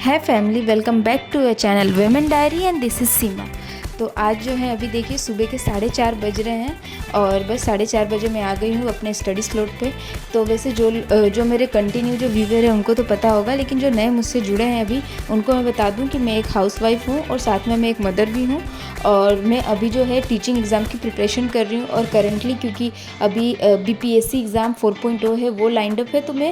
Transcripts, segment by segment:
है family, welcome back to your channel women diary and this is Seema. तो आज जो है अभी देखिए सुबह के 4:30 बज रहे हैं और बस 4:30 बजे मैं आ गई हूँ अपने स्टडी स्लॉट पे। तो वैसे जो मेरे कंटिन्यू जो व्यूवर हैं उनको तो पता होगा, लेकिन जो नए मुझसे जुड़े हैं अभी उनको मैं बता दूँ कि मैं एक हाउसवाइफ हूँ और साथ में मैं एक मदर भी हूँ। और मैं अभी जो है टीचिंग एग्ज़ाम की प्रिपरेशन कर रही हूँ और करंटली क्योंकि अभी BPSC एग्ज़ाम 4.0 है वो लाइंड अप है, तो मैं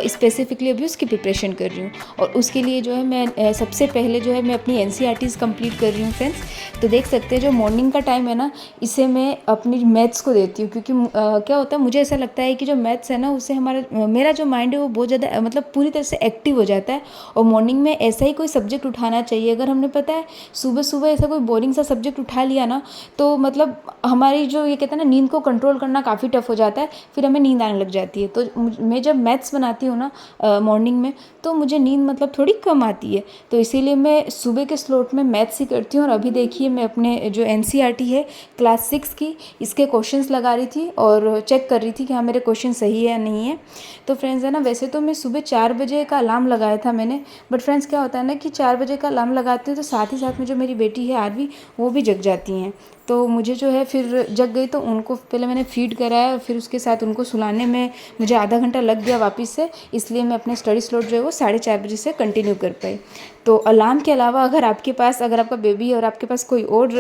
स्पेसिफिकली अभी उसकी प्रिपरेशन कर रही हूँ। और उसके लिए जो है मैं सबसे पहले जो है मैं अपनी NCERTs कंप्लीट कर रही हूँ फ्रेंड्स। तो देख सकते हैं जो मॉर्निंग का टाइम है ना, इसे मैं अपनी मैथ्स को देती हूँ, क्योंकि क्या होता है, मुझे ऐसा लगता है कि जो मैथ्स है ना उससे मेरा जो माइंड है वो बहुत ज़्यादा मतलब पूरी तरह से एक्टिव हो जाता है। और मॉर्निंग में ऐसा ही कोई सब्जेक्ट उठाना चाहिए। अगर हमने पता है सुबह सुबह ऐसा कोई बोरिंग सा सब्जेक्ट उठा लिया ना, तो मतलब हमारी जो ये कहते हैं ना नींद को कंट्रोल करना काफ़ी टफ हो जाता है, फिर हमें नींद आने लग जाती है। तो मैं जब मैथ्स बनाती हूँ ना मॉर्निंग में, तो मुझे नींद मतलब थोड़ी कम आती है। तो इसीलिए मैं सुबह के स्लॉट में मैथ्स ही करती हूँ। और अभी देखिए मैं अपने जो NCERT है क्लास 6 की, इसके क्वेश्चंस लगा रही थी और चेक कर रही थी कि हाँ मेरे क्वेश्चन सही है या नहीं है। तो फ्रेंड्स है ना, वैसे तो मैं सुबह 4 बजे का अलार्म लगाया था मैंने, बट फ्रेंड्स क्या होता है ना कि 4 बजे का अलार्म लगाती हूँ तो साथ ही साथ में जो मेरी बेटी है आरवी, वो भी जग जाती हैं। तो मुझे जो है फिर जग गई तो उनको पहले मैंने फीड कराया, फिर उसके साथ उनको सुलाने में मुझे आधा घंटा लग गया वापस से। इसलिए मैं अपने स्टडी स्लॉट जो है वो 4:30 बजे से कंटिन्यू कर पाई। तो अलार्म के अलावा अगर आपका बेबी है और आपके पास कोई और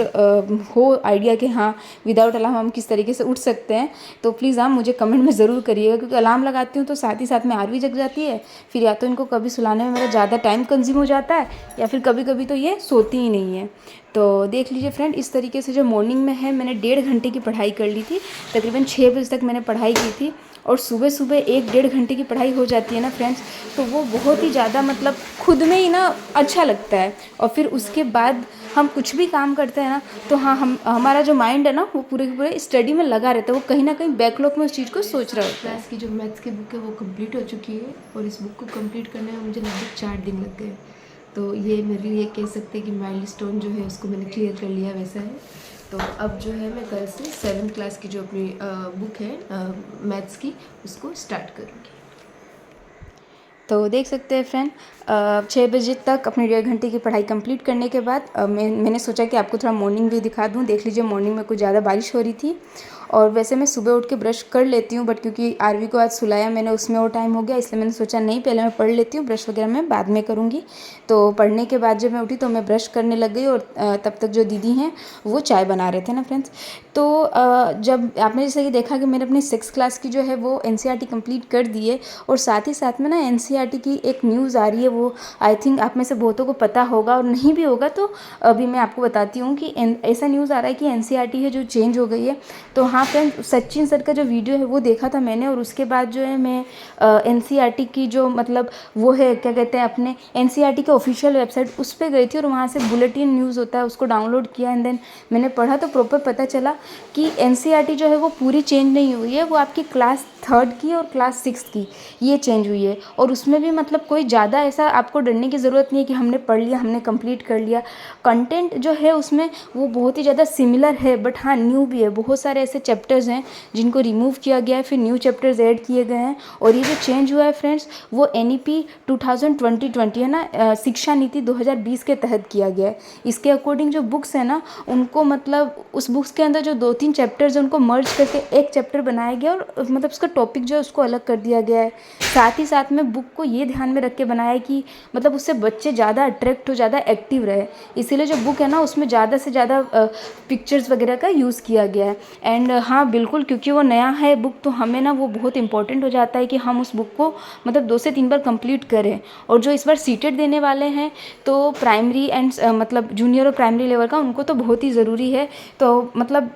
हो आइडिया कि हाँ विदाउट अलार्म हम किस तरीके से उठ सकते हैं, तो प्लीज़ आप मुझे कमेंट में ज़रूर करिएगा। क्योंकि अलार्म लगाती हूँ तो साथ ही साथ में आरवी जग जाती है, फिर या तो इनको कभी सुलाने में मेरा ज़्यादा टाइम कंज्यूम हो जाता है, या फिर कभी कभी तो ये सोती ही नहीं है। तो देख लीजिए फ्रेंड, इस तरीके से जो मॉर्निंग में है मैंने 1.5 घंटे की पढ़ाई कर ली थी। तकरीबन 6 बजे तक मैंने पढ़ाई की थी। और सुबह सुबह 1-1.5 घंटे की पढ़ाई हो जाती है ना फ्रेंड्स, तो वो बहुत ही ज़्यादा मतलब खुद में ही ना अच्छा लगता है। और फिर उसके बाद हम कुछ भी काम करते हैं ना, तो हाँ हमारा जो माइंड है ना वो पूरे के पूरे स्टडी में लगा रहता है, वो कहीं ना कहीं बैकलॉग में उस चीज़ को सोच रहा होता है। क्लास की जो मैथ्स की बुक है वो कंप्लीट हो चुकी है और इस बुक को कंप्लीट करने में मुझे लगभग 4 दिन लग गए। तो ये मेरे लिए कह सकते हैं कि माइलस्टोन जो है उसको मैंने क्लियर कर लिया वैसा है। तो अब जो है मैं कल से 7th क्लास की जो अपनी बुक है मैथ्स की, उसको स्टार्ट करूँगी। तो देख सकते हैं फ्रेंड, 6 बजे तक अपनी 1.5 घंटे की पढ़ाई कंप्लीट करने के बाद मैंने सोचा कि आपको थोड़ा मॉर्निंग व्यू दिखा दूं। देख लीजिए मॉर्निंग में कुछ ज़्यादा बारिश हो रही थी। और वैसे मैं सुबह उठ के ब्रश कर लेती हूँ, बट क्योंकि आरवी को आज सुलाया मैंने, उसमें और टाइम हो गया, इसलिए मैंने सोचा नहीं पहले मैं पढ़ लेती हूँ, ब्रश वगैरह मैं बाद में करूँगी। तो पढ़ने के बाद जब मैं उठी तो मैं ब्रश करने लग गई और तब तक जो दीदी हैं वो चाय बना रहे थे ना फ्रेंड्स। तो जब आपने जैसे कि देखा कि मैंने अपनी 6th क्लास की जो है वो NCERT कंप्लीट कर दी है। और साथ ही साथ में ना NCERT की एक न्यूज़ आ रही है, वो आई थिंक आप में से बहुतों को पता होगा, और नहीं भी होगा तो अभी मैं आपको बताती हूँ कि ऐसा न्यूज़ आ रहा है कि NCERT है जो चेंज हो गई है। तो हाँ फ्रेंड, सचिन सर का जो वीडियो है वो देखा था मैंने, और उसके बाद जो है मैं NCERT की जो मतलब वो है क्या कहते हैं अपने NCERT के ऑफिशियल वेबसाइट उस पर गई थी, और वहाँ से बुलेटिन न्यूज़ होता है उसको डाउनलोड किया एंड देन मैंने पढ़ा, तो प्रॉपर पता चला कि NCERT जो है वो पूरी चेंज नहीं हुई है, वो आपकी क्लास 3rd की और क्लास 6 की ये चेंज हुई है। और उसमें भी मतलब कोई ज़्यादा ऐसा आपको डरने की ज़रूरत नहीं है कि हमने पढ़ लिया, हमने कंप्लीट कर लिया। कंटेंट जो है उसमें वो बहुत ही ज़्यादा सिमिलर है, बट हाँ न्यू भी है। बहुत सारे ऐसे चैप्टर्स हैं जिनको रिमूव किया गया है, फिर न्यू चैप्टर्स ऐड किए गए हैं। और ये जो चेंज हुआ है फ्रेंड्स, वो NEP 2020 है ना, शिक्षा नीति 2020 के तहत किया गया है। इसके अकॉर्डिंग जो बुक्स है ना उनको मतलब उस बुक्स के अंदर जो 2-3 चैप्टर्स हैं उनको मर्ज करके एक चैप्टर बनाया गया, और मतलब उसका टॉपिक जो है उसको अलग कर दिया गया है। साथ ही साथ में बुक को ये ध्यान में रख के बनाया है कि मतलब उससे बच्चे ज़्यादा अट्रैक्ट हो, ज़्यादा एक्टिव रहे। इसीलिए जो बुक है ना उसमें ज़्यादा से ज़्यादा पिक्चर्स वगैरह का यूज़ किया गया है। एंड हाँ बिल्कुल, क्योंकि वो नया है बुक, तो हमें ना वो बहुत इंपॉर्टेंट हो जाता है कि हम उस बुक को मतलब 2 से 3 बार कंप्लीट करें। और जो इस बार सीटेड देने वाले हैं तो प्राइमरी एंड मतलब जूनियर और प्राइमरी लेवल का, उनको तो बहुत ही ज़रूरी है। तो मतलब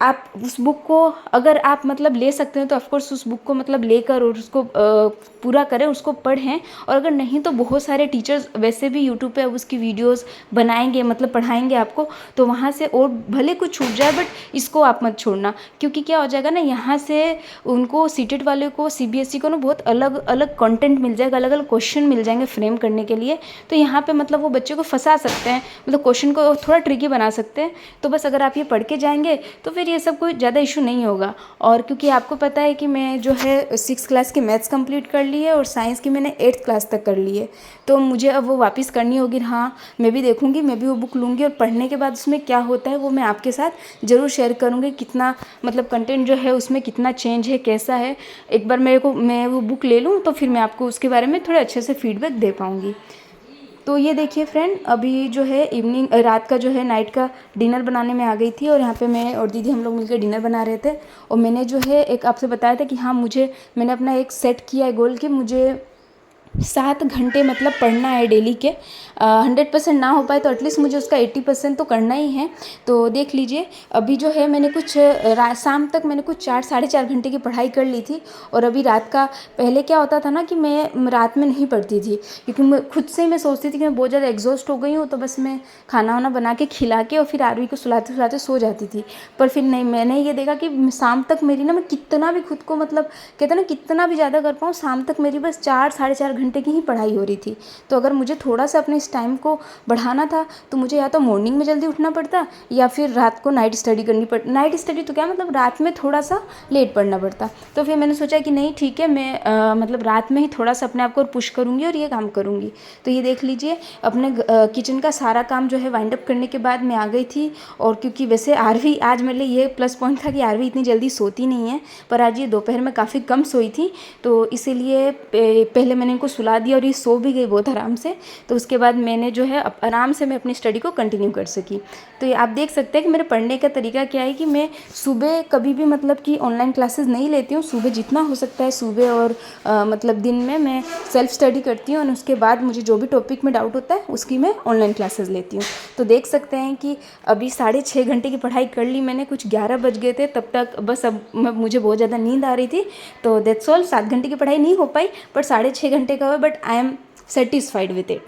आप उस बुक को अगर आप मतलब ले सकते हैं तो ऑफकोर्स उस बुक को मतलब लेकर और उसको पूरा करें, उसको पढ़ें। और अगर नहीं तो बहुत सारे टीचर्स वैसे भी यूट्यूब पे अब उसकी वीडियोस बनाएंगे, मतलब पढ़ाएंगे आपको, तो वहाँ से और भले कुछ छूट जाए बट इसको आप मत छोड़ना। क्योंकि क्या हो जाएगा ना, यहाँ से उनको सीटेड वाले को CBSE को ना बहुत अलग अलग कंटेंट मिल जाएगा, अलग अलग क्वेश्चन मिल जाएंगे फ्रेम करने के लिए। तो यहाँ पे मतलब वो बच्चे को फंसा सकते हैं, मतलब क्वेश्चन को थोड़ा ट्रिकी बना सकते हैं। तो बस अगर आप ये पढ़ के जाएंगे तो फिर मुझे ये सब कोई ज़्यादा इशू नहीं होगा। और क्योंकि आपको पता है कि मैं जो है 6 क्लास की मैथ्स कंप्लीट कर ली है और साइंस की मैंने 8th क्लास तक कर ली है, तो मुझे अब वो वापस करनी होगी। हाँ, मैं भी देखूँगी, मैं भी वो बुक लूँगी और पढ़ने के बाद उसमें क्या होता है वो मैं आपके साथ ज़रूर शेयर करूँगी। कितना मतलब कंटेंट जो है उसमें कितना चेंज है, कैसा है। एक बार मैं वो बुक ले लूँ तो फिर मैं आपको उसके बारे में थोड़े अच्छे से फीडबैक दे पाऊँगी। तो ये देखिए फ्रेंड, अभी जो है रात का जो है नाइट का डिनर बनाने में आ गई थी और यहाँ पे मैं और दीदी हम लोग मिलकर डिनर बना रहे थे। और मैंने जो है एक आपसे बताया था कि हाँ, मैंने अपना एक सेट किया है गोल कि मुझे 7 घंटे मतलब पढ़ना है डेली के। 100% ना हो पाए तो एटलीस्ट मुझे उसका 80% तो करना ही है। तो देख लीजिए, अभी जो है मैंने कुछ शाम तक मैंने कुछ 4 साढ़े 4 घंटे की पढ़ाई कर ली थी। और अभी रात का, पहले क्या होता था ना कि मैं रात में नहीं पढ़ती थी, क्योंकि मैं खुद से मैं सोचती थी कि मैं बहुत ज़्यादा एग्जॉस्ट हो गई हूँ, तो बस मैं खाना वाना बना के खिला के और फिर आरवी को सुलाते सुलाते सो जाती थी। पर फिर नहीं, मैंने ये देखा कि शाम तक मेरी ना, मैं कितना भी खुद को मतलब कहते हैं ना कितना भी ज़्यादा कर पाऊँ, शाम तक मेरी बस 4 साढ़े 4 घंटे की ही पढ़ाई हो रही थी। तो अगर मुझे थोड़ा सा अपने इस टाइम को बढ़ाना था तो मुझे या तो मॉर्निंग में जल्दी उठना पड़ता या फिर रात को नाइट स्टडी करनी पड़ती। नाइट स्टडी तो क्या मतलब रात में थोड़ा सा लेट पढ़ना पड़ता। तो फिर मैंने सोचा कि नहीं ठीक है, मैं मतलब रात में ही थोड़ा सा अपने आप को पुश करूँगी और ये काम करूँगी। तो ये देख लीजिए, अपने किचन का सारा काम जो है वाइंड अप करने के बाद मैं आ गई थी। और क्योंकि वैसे आरवी आज मेरे लिए ये प्लस पॉइंट था कि आरवी इतनी जल्दी सोती नहीं है, पर आज ये दोपहर में काफ़ी कम सोई थी, तो इसीलिए पहले मैंने इनको सुला दिया और ये सो भी गई बहुत आराम से। तो उसके बाद मैंने जो है आराम से मैं अपनी स्टडी को कंटिन्यू कर सकी। तो ये आप देख सकते हैं कि मेरे पढ़ने का तरीका क्या है कि मैं सुबह कभी भी मतलब कि ऑनलाइन क्लासेस नहीं लेती हूँ। सुबह जितना हो सकता है सुबह और मतलब दिन में मैं सेल्फ स्टडी करती हूँ और उसके बाद मुझे जो भी टॉपिक में डाउट होता है उसकी मैं ऑनलाइन क्लासेस लेती हूँ। तो देख सकते हैं कि अभी 6.5 घंटे की पढ़ाई कर ली मैंने, कुछ 11 बज गए थे तब तक। बस अब मुझे बहुत ज़्यादा नींद आ रही थी, तो दैट्स ऑल। 7 घंटे की पढ़ाई नहीं हो पाई, पर 6.5 घंटे का हुआ, but I am satisfied with it.